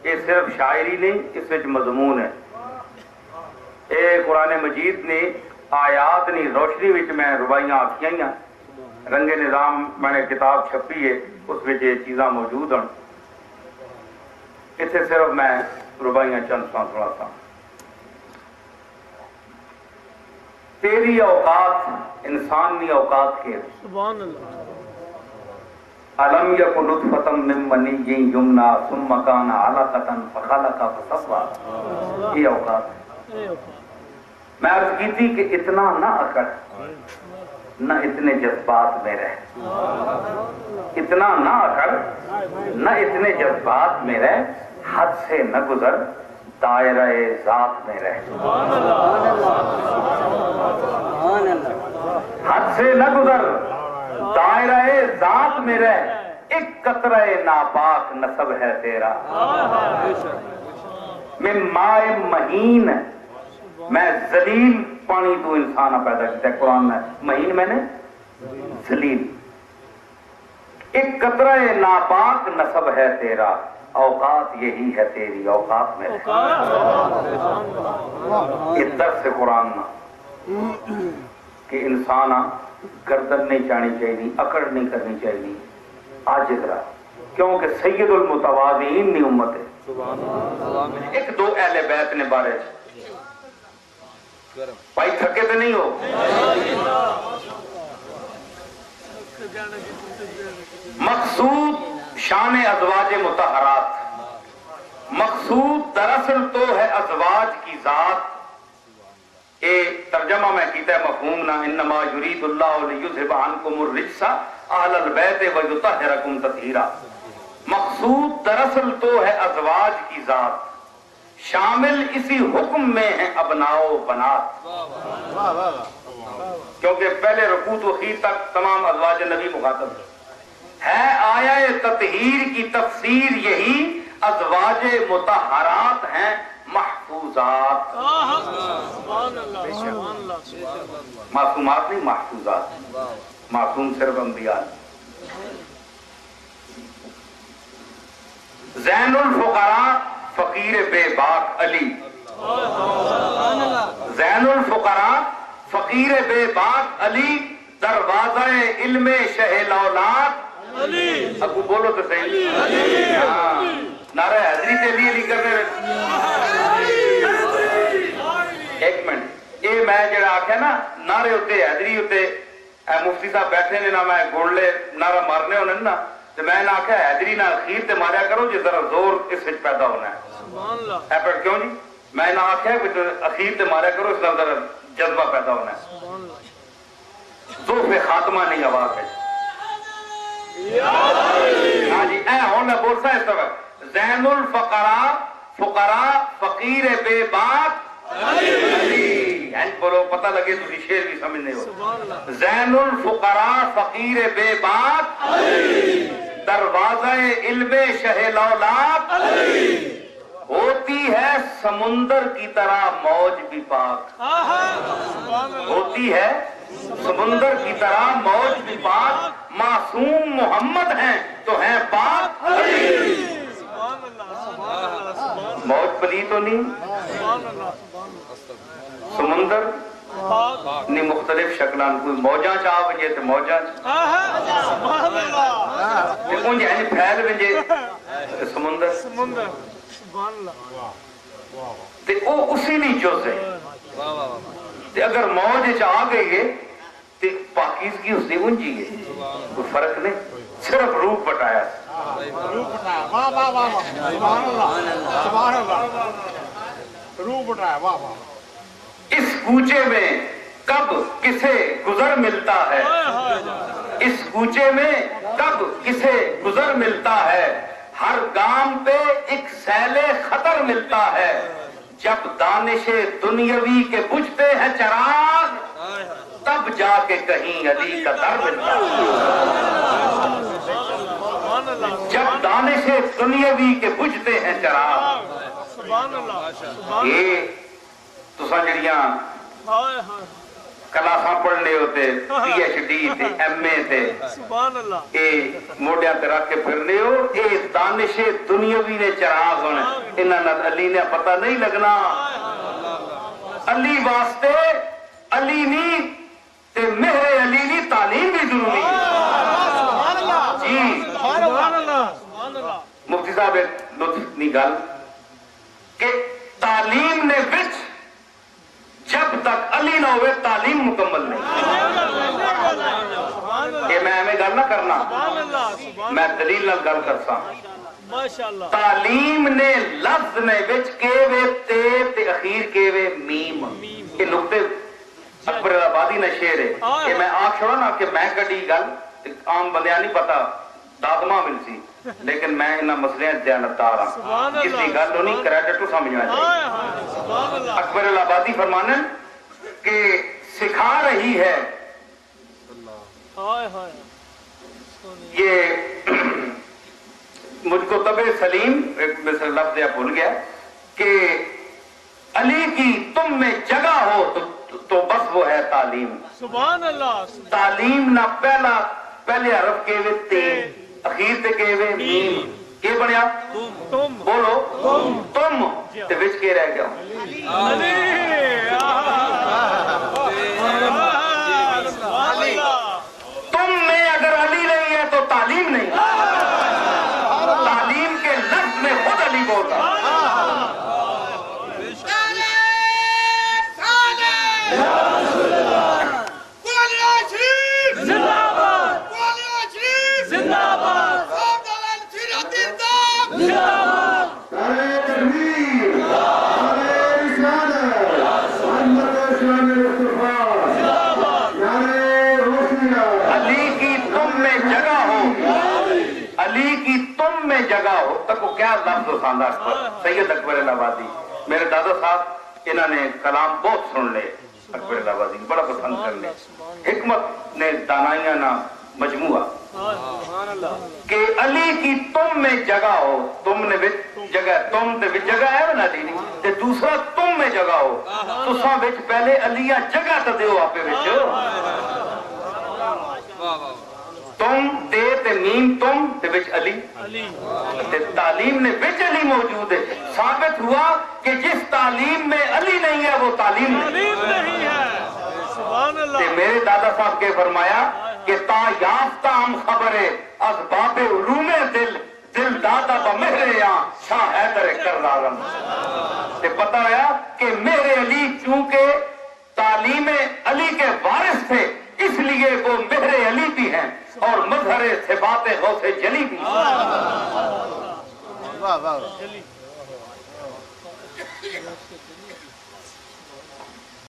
یہ صرف شاعری نہیں، اس وچ مضمون ہے. اے قرآن مجید نے آیات نہیں روشنی وچ میں ربائیاں آکھیاں ہیں. رنگ نظام میں نے کتاب چھپی ہے، اس وچ یہ چیزاں موجود ہیں. اتنے صرف میں ربائیاں چند سنا تھا. تیری اوقات انسانی اوقات کے سبحان اللہ. علم یکن نطفۃ من منی یمنا ثم کان علقۃ فخلق فسوى. یہ اوقات میں عرض کی تھی کہ اتنا نہ اکڑ، نہ اتنے جذبات میں رہ. اتنا نہ اکڑ، نہ اتنے جذبات میں رہ. حد سے نہ گزر، دائرہ ذات میں رہ. حد سے نہ گزر، دائرہ ذات میں رہ. ایک قطرہ ناپاک نسب ہے تیرا. میں مائے مہین، میں ذلیل پانی تو انسان پیدا کیا ہے. قرآن میں مہین میں نے ذلیل. ایک قطرہ ناپاک نسب ہے تیرا. اوقات یہی ہے تیری، اوقات میں رہ. یہ درس قرآن نہ کہ انسان گردن نہیں چاہنی چاہیے، اکڑ نہیں کرنی چاہیے. عاجز رہا، کیونکہ سید المتواضعین نہیں امت ہے. ایک دو اہل بیت نے بارے بھائی تھکے تو نہیں ہو. مقصود شان ازواج مطہرات. مقصود دراصل تو ہے ازواج کی ذات. اے ترجمہ میں کیتا ہے مفہوم نہ انما یرید اللہ لیذھب عنکم الرجس اہل البیت ویطہرکم تطہیرا. مقصود دراصل تو ہے ازواج کی ذات، شامل اسی حکم میں ہیں ابناء و بنات. کیونکہ پہلے رکوع و اخیر تک تمام ازواج نبی مخاطب ہے. آیا تطہیر کی تفسیر یہی ازواج مطہرات ہیں، محفوظات. معصومات نہیں، محفوظات. معصوم صرف انبیاء. زین الفقراء فقیر بے باک علی. زین الفقراء فقیر بے باک علی، دروازہ علم شہ لولاد علی. ابو بولو تو صحیح. نعرہ حیدری تے علی کر رہے. ایک منٹ، یہ میں جڑا آکھیا نا نعرے ہوتے حیدری ہوتے مفتی صاحب بیٹھے نے نا، میں گولڈے نعرہ مارنے ہونے نا، تو میں نے آکھیا حیدری نہ اخیر تے ماریا کرو جی ذرا زور اس وچ پیدا ہونا ہے. ایپٹ کیوں جی؟ میں نے آکھیا کہ اخیر تے ماریا کرو اس طرح ذرا جذبہ پیدا ہونا ہے. ذوف خاتمہ نہیں آواز ہے. ہاں جی اے ہوں میں بول سا اس طرح زین الفقراء فقراء فقیر بے باک علی. بولو پتہ لگے تو شیر بھی سمجھنے ہو. زین الفقراء فقیر بے باک علی، دروازہ علم شہ لولاد علی. ہوتی ہے سمندر کی طرح موج بھی پاک. ہوتی ہے سمندر کی طرح موج بھی پاک. معصوم محمد ہیں تو ہیں پاک علی. موج پلی تو نہیں، سمندر نے مختلف شکلان. کوئی موجاں چاہ بجے تو موجاں انج یعنی پھیل بجے سمندر. تے او اسی نہیں جز ہے. تے اگر موج چاہ گئی ہے تے پاکیزگی اس دی انجی ہے. کوئی فرق نہیں، صرف روپ بٹایا. روپ بٹایا. واہ واہ. اس کوچے میں کب کسے گزر ملتا ہے. اس کوچے میں کب کسے گزر ملتا ہے. ہر گام پہ ایک سیل خطر ملتا ہے. جب دانش دنیاوی کے بجھتے ہیں چراغ، تب جا کے کہیں علی کا در ملتا ہے. جب دانش دنیاوی کے بجھتے ہیں چراغ. یہ تو سنجڑیاں کلاساں پڑھنے ہوتے پی ایچ ڈی تے ایم اے تے سبحان اللہ اے موڈیاں تے رکھ کے پھرنے ہو اے دانش دنیاوی نے چراغ ہونے انہاں نال علی نے پتہ نہیں لگنا علی واسطے علی نہیں تے مہر علی نہیں تعلیم بھی ضروری ہے جی سبحان اللہ مفتی صاحب ایک لطف نہیں گل کہ تعلیم نے وچ جب تک علی نہ ہوئے تعلیم مکمل نہیں کہ میں ہمیں گل نہ کرنا میں دلیل نال گل کرساں ماشاءاللہ تعلیم نے لفظ نے وچ کیوے تے اخیر کیوے میم یہ نقطے اکبر آبادی نے شعر ہے کہ میں آنکھ چھوڑا نا کہ میں کڑی گل عام بندیاں نہیں پتا دادما مل سی لیکن میں انہاں مسئلے دیانتدار ہاں کسی گل نہیں کریڈٹ تو سمجھنا چاہیے اکبر آبادی فرمانے کہ سکھا رہی ہے یہ مجھ کو طبع سلیم ایک مثل لفظ یا بھول گیا کہ علی کی تم میں جگہ ہو تو بس وہ ہے تعلیم سبحان اللہ تعلیم نہ پہلے حرف کے وے تے اخیر تے کے وے میم یہ بنیا تم بولو تم تے وچ کے رہ گیا تم میں اگر علی نہیں ہے تو تعلیم نہیں تعلیم کے لفظ میں خود علی بولتا جگہ ہو تک وہ کیا لفظ ہو ساندہ سید اکبر آبادی میرے دادا صاحب انہوں نے کلام بہت سن لے اکبر آبادی بڑا پسند کر لے حکمت نے دانائیاں نہ مجموعہ کہ علی کی تم میں جگہ ہو تم نے جگہ تم تے جگہ ہے نا علی تے دوسرا تم میں جگہ ہو تساں وچ پہلے علیاں جگہ تے دیو آپے وچ تم تے میم تم تے وچ علی تے تعلیم نے وچ علی موجود ہے ثابت ہوا کہ جس تعلیم میں علی نہیں ہے وہ تعلیم نہیں ہے سبحان اللہ تے میرے دادا صاحب کے فرمایا کہ تا یافتہ ہم خبر ہے از باب علوم دل دادا با مہر یا شاہ حیدر کردارم تے پتہ ہے کہ مہر علی چونکہ تعلیم علی کے وارث تھے اس لیے وہ مہر علی بھی ہیں اور مظہر ثبات غوث جلی بھی